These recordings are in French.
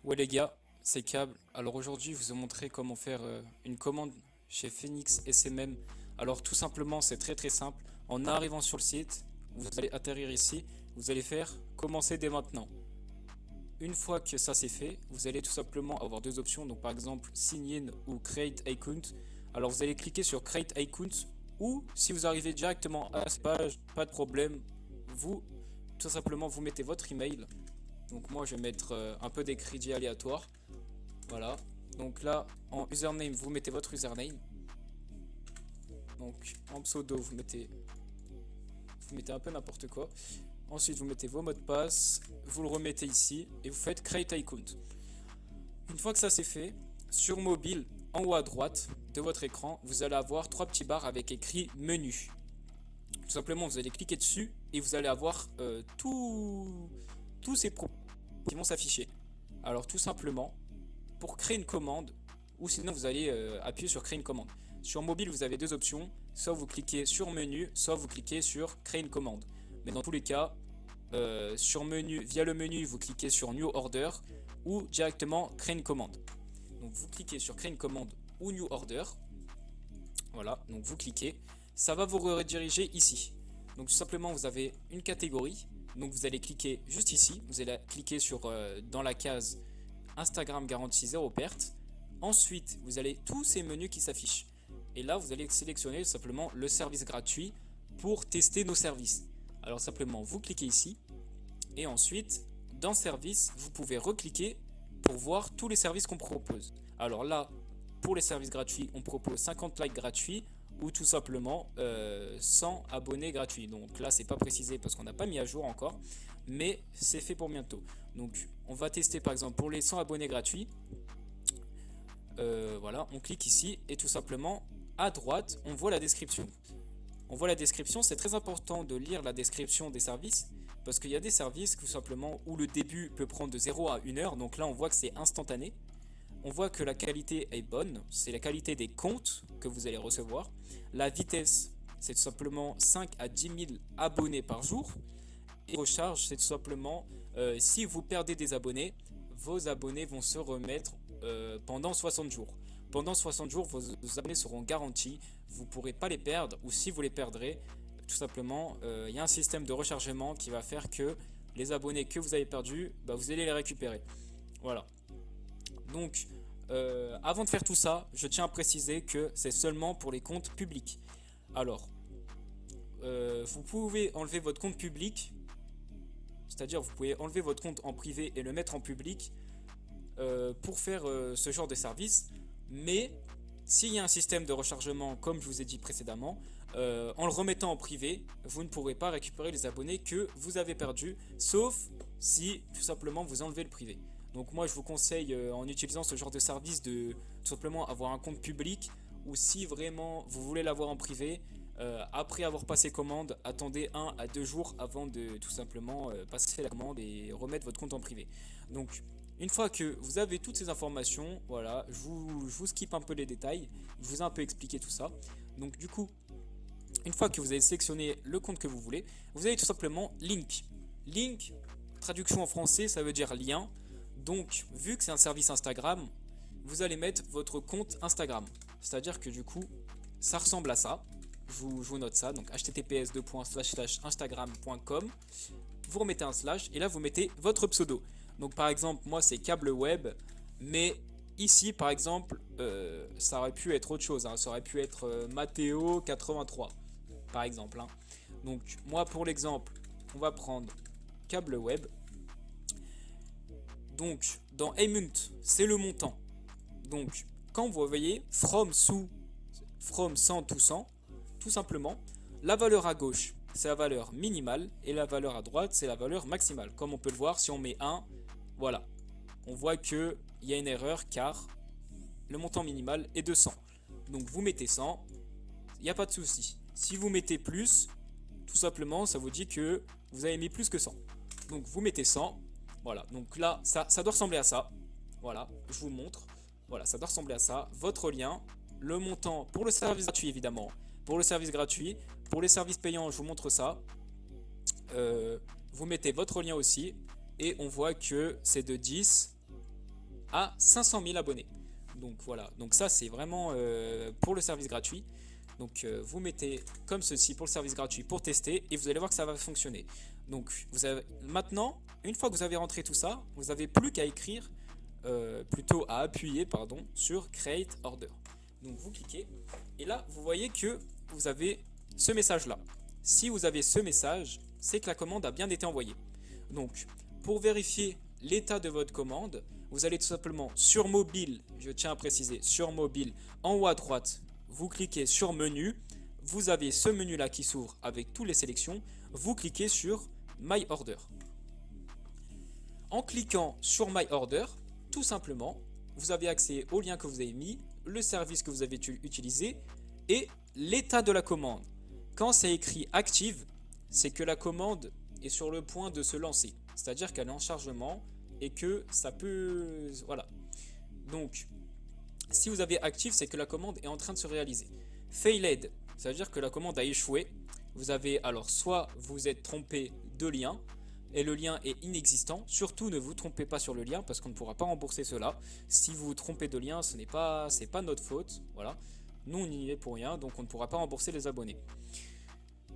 Ouais les gars, c'est Câble. Alors aujourd'hui, je vous ai montré comment faire une commande chez Phoenix SMM. Alors tout simplement, c'est très très simple. En arrivant sur le site, vous allez atterrir ici, vous allez faire commencer dès maintenant. Une fois que ça c'est fait, vous allez tout simplement avoir deux options. Donc par exemple, sign in ou create account. Alors vous allez cliquer sur create account ou si vous arrivez directement à cette page, pas de problème, vous tout simplement vous mettez votre email. Donc moi je vais mettre un peu des crédits aléatoires. Voilà. Donc là, en username, vous mettez votre username. Donc en pseudo, vous mettez un peu n'importe quoi. Ensuite, vous mettez vos mots de passe, vous le remettez ici et vous faites Create Account. Une fois que ça c'est fait, sur mobile, en haut à droite de votre écran, vous allez avoir trois petits barres avec écrit menu. Tout simplement, vous allez cliquer dessus et vous allez avoir tous ces propos qui vont s'afficher. Alors tout simplement, pour créer une commande, ou sinon vous allez appuyer sur créer une commande. Sur mobile, vous avez deux options, soit vous cliquez sur menu, soit vous cliquez sur créer une commande. Mais dans tous les cas, sur menu, via le menu, vous cliquez sur New Order ou directement créer une commande. Donc vous cliquez sur créer une commande ou New Order. Voilà, donc vous cliquez. Ça va vous rediriger ici. Donc tout simplement, vous avez une catégorie. Donc vous allez cliquer juste ici. Vous allez cliquer sur dans la case Instagram garantie 0 perte. Ensuite, vous avez tous ces menus qui s'affichent. Et là, vous allez sélectionner simplement le service gratuit pour tester nos services. Alors simplement, vous cliquez ici. Et ensuite, dans service, vous pouvez recliquer pour voir tous les services qu'on propose. Alors là, pour les services gratuits, on propose 50 likes gratuits ou tout simplement 100 abonnés gratuits. Donc là, c'est pas précisé parce qu'on n'a pas mis à jour encore, mais c'est fait pour bientôt. Donc on va tester par exemple pour les 100 abonnés gratuits. Voilà, on clique ici et tout simplement à droite, on voit la description. On voit la description, c'est très important de lire la description des services parce qu'il y a des services tout simplement où le début peut prendre de 0 à 1 heure. Donc là, on voit que c'est instantané. On voit que la qualité est bonne, c'est la qualité des comptes que vous allez recevoir. La vitesse, c'est tout simplement 5 à 10 000 abonnés par jour. Et recharge, c'est tout simplement si vous perdez des abonnés, vos abonnés vont se remettre pendant 60 jours. Pendant 60 jours, vos abonnés seront garantis, vous ne pourrez pas les perdre, ou si vous les perdrez, tout simplement, il y a un système de rechargement qui va faire que les abonnés que vous avez perdus, bah, vous allez les récupérer. Voilà. Donc, avant de faire tout ça, je tiens à préciser que c'est seulement pour les comptes publics. Alors, vous pouvez enlever votre compte public, c'est-à-dire vous pouvez enlever votre compte en privé et le mettre en public pour faire ce genre de service. Mais s'il y a un système de rechargement, comme je vous ai dit précédemment, en le remettant en privé, vous ne pourrez pas récupérer les abonnés que vous avez perdus, sauf si tout simplement vous enlevez le privé. Donc moi je vous conseille en utilisant ce genre de service de tout simplement avoir un compte public ou si vraiment vous voulez l'avoir en privé, après avoir passé commande, attendez 1 à 2 jours avant de tout simplement passer la commande et remettre votre compte en privé. Donc une fois que vous avez toutes ces informations, voilà, je vous skip un peu les détails, je vous ai un peu expliqué tout ça. Donc du coup, une fois que vous avez sélectionné le compte que vous voulez, vous avez tout simplement link. Link, traduction en français, ça veut dire lien. Donc, vu que c'est un service Instagram, vous allez mettre votre compte Instagram. C'est-à-dire que du coup, ça ressemble à ça. Je vous note ça. Donc, https://instagram.com. Vous remettez un slash et là, vous mettez votre pseudo. Donc, par exemple, moi, c'est câble web. Mais ici, par exemple, ça aurait pu être autre chose, hein. Ça aurait pu être Matteo83, par exemple, hein. Donc, moi, pour l'exemple, on va prendre câble web. Donc, dans Amount, c'est le montant. Donc, quand vous voyez from sous, from 100 to 100, tout simplement, la valeur à gauche, c'est la valeur minimale et la valeur à droite, c'est la valeur maximale. Comme on peut le voir, si on met 1, voilà, on voit qu'il y a une erreur car le montant minimal est de 100. Donc, vous mettez 100, il n'y a pas de souci. Si vous mettez plus, tout simplement, ça vous dit que vous avez mis plus que 100. Donc, vous mettez 100. Voilà, donc là, ça doit ressembler à ça. Voilà, je vous montre. Voilà, ça doit ressembler à ça. Votre lien, le montant pour le service gratuit évidemment. Pour le service gratuit, pour les services payants, je vous montre ça. Vous mettez votre lien aussi et on voit que c'est de 10 à 500 000 abonnés. Donc voilà, donc ça c'est vraiment pour le service gratuit. Donc vous mettez comme ceci pour le service gratuit pour tester et vous allez voir que ça va fonctionner. Donc maintenant, une fois que vous avez rentré tout ça, vous n'avez plus qu'à écrire, plutôt à appuyer pardon, sur Create Order. Donc vous cliquez et là vous voyez que vous avez ce message là. Si vous avez ce message, c'est que la commande a bien été envoyée. Donc pour vérifier l'état de votre commande, vous allez tout simplement sur mobile, je tiens à préciser, sur mobile, en haut à droite, vous cliquez sur menu, vous avez ce menu là qui s'ouvre avec toutes les sélections, vous cliquez sur My Order. En cliquant sur My Order, tout simplement, vous avez accès au lien que vous avez mis, le service que vous avez utilisé et l'état de la commande. Quand c'est écrit active, c'est que la commande est sur le point de se lancer, c'est-à-dire qu'elle est en chargement et que ça peut... Voilà. Donc, si vous avez active, c'est que la commande est en train de se réaliser. Failed, ça veut dire que la commande a échoué. Vous avez alors soit vous êtes trompé de lien et le lien est inexistant. Surtout ne vous trompez pas sur le lien parce qu'on ne pourra pas rembourser cela. Si vous vous trompez de lien, c'est pas notre faute. Voilà. Nous on y est pour rien, donc on ne pourra pas rembourser les abonnés.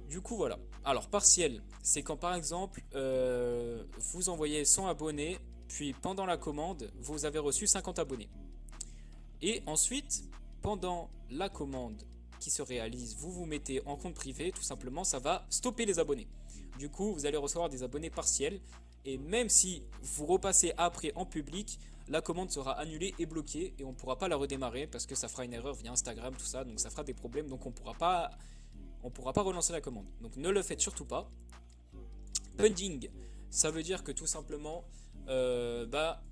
Du coup voilà. Alors partiel, c'est quand par exemple vous envoyez 100 abonnés, puis pendant la commande, vous avez reçu 50 abonnés. Et ensuite, pendant la commande qui se réalise, vous vous mettez en compte privé, tout simplement, ça va stopper les abonnés. Du coup, vous allez recevoir des abonnés partiels. Et même si vous repassez après en public, la commande sera annulée et bloquée et on ne pourra pas la redémarrer parce que ça fera une erreur via Instagram, tout ça, donc ça fera des problèmes, donc on ne pourra pas relancer la commande. Donc ne le faites surtout pas. Pending, ça veut dire que tout simplement,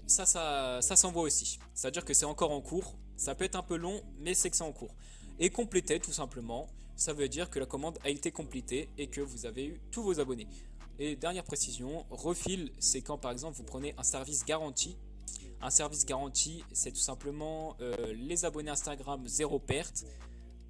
ça s'envoie aussi. C'est-à-dire que c'est encore en cours. Ça peut être un peu long, mais c'est que c'est en cours. Et compléter, tout simplement, ça veut dire que la commande a été complétée et que vous avez eu tous vos abonnés. Et dernière précision, refill, c'est quand par exemple vous prenez un service garanti. Un service garanti, c'est tout simplement les abonnés Instagram zéro perte.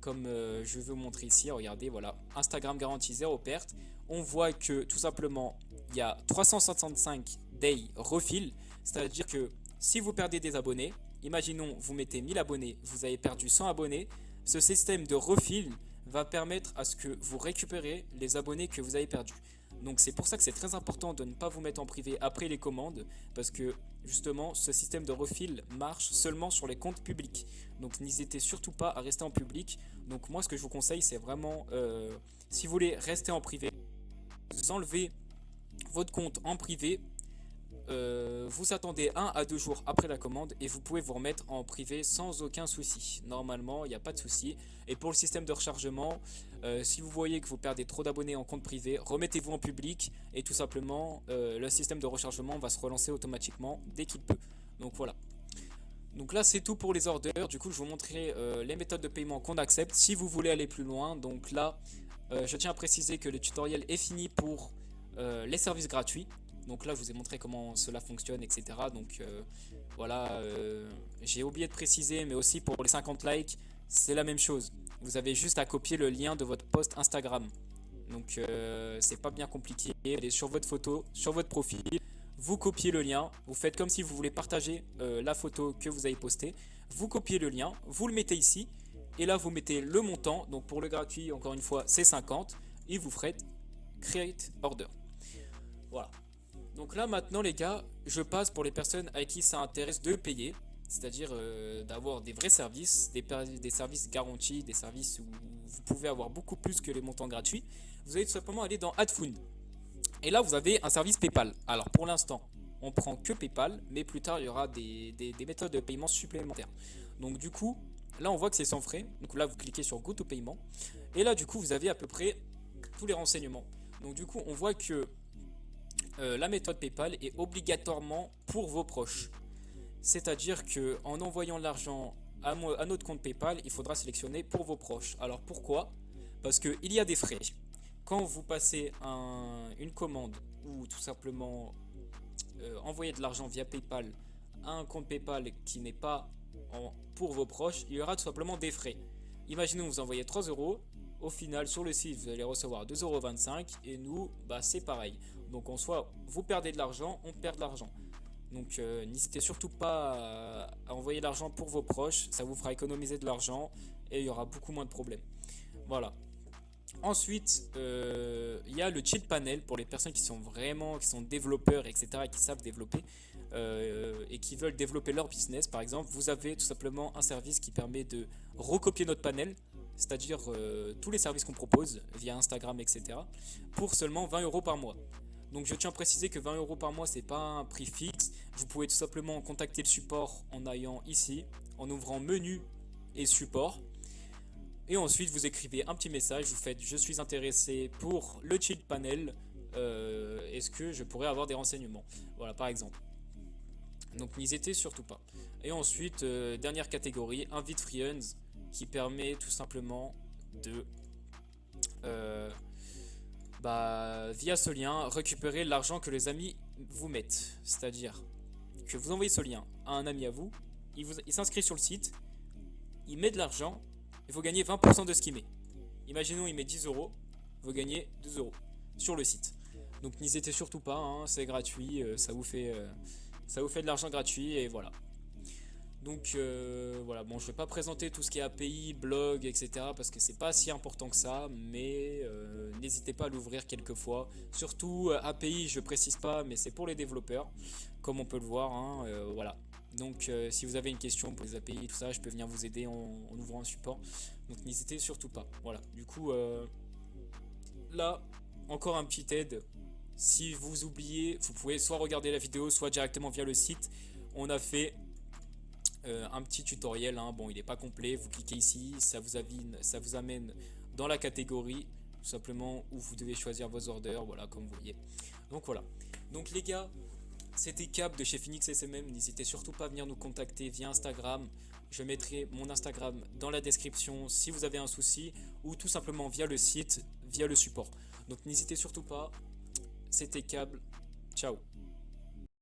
Comme je vais vous montrer ici, regardez, voilà, Instagram garantie zéro perte. On voit que tout simplement, il y a 365 day refill, c'est-à-dire que si vous perdez des abonnés, imaginons vous mettez 1000 abonnés, vous avez perdu 100 abonnés, ce système de refill va permettre à ce que vous récupérez les abonnés que vous avez perdus. Donc c'est pour ça que c'est très important de ne pas vous mettre en privé après les commandes, parce que justement ce système de refill marche seulement sur les comptes publics. Donc n'hésitez surtout pas à rester en public. Donc moi ce que je vous conseille c'est vraiment, si vous voulez rester en privé, vous enlevez votre compte en privé, vous attendez 1 à 2 jours après la commande et vous pouvez vous remettre en privé sans aucun souci. Normalement, il n'y a pas de souci. Et pour le système de rechargement, si vous voyez que vous perdez trop d'abonnés en compte privé, remettez-vous en public et tout simplement, le système de rechargement va se relancer automatiquement dès qu'il peut. Donc voilà. Donc là, c'est tout pour les orders. Du coup, je vais vous montrer les méthodes de paiement qu'on accepte si vous voulez aller plus loin. Donc là, je tiens à préciser que le tutoriel est fini pour les services gratuits. Donc là, je vous ai montré comment cela fonctionne, etc. Donc voilà, j'ai oublié de préciser, mais aussi pour les 50 likes, c'est la même chose. Vous avez juste à copier le lien de votre post Instagram. Donc c'est pas bien compliqué. Allez sur votre photo, sur votre profil, vous copiez le lien. Vous faites comme si vous voulez partager la photo que vous avez postée. Vous copiez le lien, vous le mettez ici. Et là, vous mettez le montant. Donc pour le gratuit, encore une fois, c'est 50. Et vous ferez Create Order. Voilà. Donc là maintenant les gars, je passe pour les personnes à qui ça intéresse de payer, c'est-à-dire d'avoir des vrais services, des services garantis, des services où vous pouvez avoir beaucoup plus que les montants gratuits. Vous allez tout simplement aller dans AdFund. Et là vous avez un service PayPal. Alors pour l'instant, on prend que PayPal, mais plus tard il y aura des méthodes de paiement supplémentaires. Donc du coup, là on voit que c'est sans frais. Donc là vous cliquez sur Go to Paiement. Et là du coup vous avez à peu près tous les renseignements. Donc du coup on voit que la méthode PayPal est obligatoirement pour vos proches. C'est-à-dire qu'en envoyant l'argent à notre compte PayPal, il faudra sélectionner pour vos proches. Alors pourquoi? Parce qu'il y a des frais. Quand vous passez une commande ou tout simplement envoyer de l'argent via PayPal à un compte PayPal qui n'est pas pour vos proches, il y aura tout simplement des frais. Imaginez vous envoyez 3 euros. Au final, sur le site, vous allez recevoir 2,25 € et nous, c'est pareil. Donc en soi, vous perdez de l'argent, on perd de l'argent. Donc n'hésitez surtout pas à envoyer l'argent pour vos proches, ça vous fera économiser de l'argent et il y aura beaucoup moins de problèmes. Voilà. Ensuite, il y a le chill panel pour les personnes qui sont développeurs, etc., et qui savent développer et qui veulent développer leur business. Par exemple, vous avez tout simplement un service qui permet de recopier notre panel, c'est-à-dire tous les services qu'on propose via Instagram, etc., pour seulement 20 € par mois. Donc je tiens à préciser que 20 € par mois, c'est pas un prix fixe. Vous pouvez tout simplement contacter le support en allant ici, en ouvrant menu et support. Et ensuite, vous écrivez un petit message, vous faites je suis intéressé pour le chill panel, est-ce que je pourrais avoir des renseignements? Voilà, par exemple. Donc n'hésitez surtout pas. Et ensuite, dernière catégorie, invite friends, qui permet tout simplement de, via ce lien, récupérer l'argent que les amis vous mettent. C'est-à-dire que vous envoyez ce lien à un ami à vous, il s'inscrit sur le site, il met de l'argent, et vous gagnez 20% de ce qu'il met. Imaginons il met 10 €, vous gagnez 2 € sur le site. Donc n'hésitez surtout pas, hein, c'est gratuit, ça vous fait de l'argent gratuit et voilà. Donc voilà, bon je vais pas présenter tout ce qui est API, blog, etc. parce que c'est pas si important que ça, mais n'hésitez pas à l'ouvrir quelques fois. Surtout API, je précise pas, mais c'est pour les développeurs, comme on peut le voir, hein, voilà. Donc si vous avez une question pour les API et tout ça, je peux venir vous aider en ouvrant un support. Donc n'hésitez surtout pas. Voilà, du coup là, encore un petit aide. Si vous oubliez, vous pouvez soit regarder la vidéo, soit directement via le site. On a fait un petit tutoriel, hein. Bon il n'est pas complet, vous cliquez ici, ça vous amène dans la catégorie tout simplement où vous devez choisir vos orders, voilà comme vous voyez. Donc voilà, donc les gars, c'était Cap de chez Phoenix SMM, n'hésitez surtout pas à venir nous contacter via Instagram, je mettrai mon Instagram dans la description si vous avez un souci, ou tout simplement via le site, via le support. Donc n'hésitez surtout pas, c'était Cap, ciao.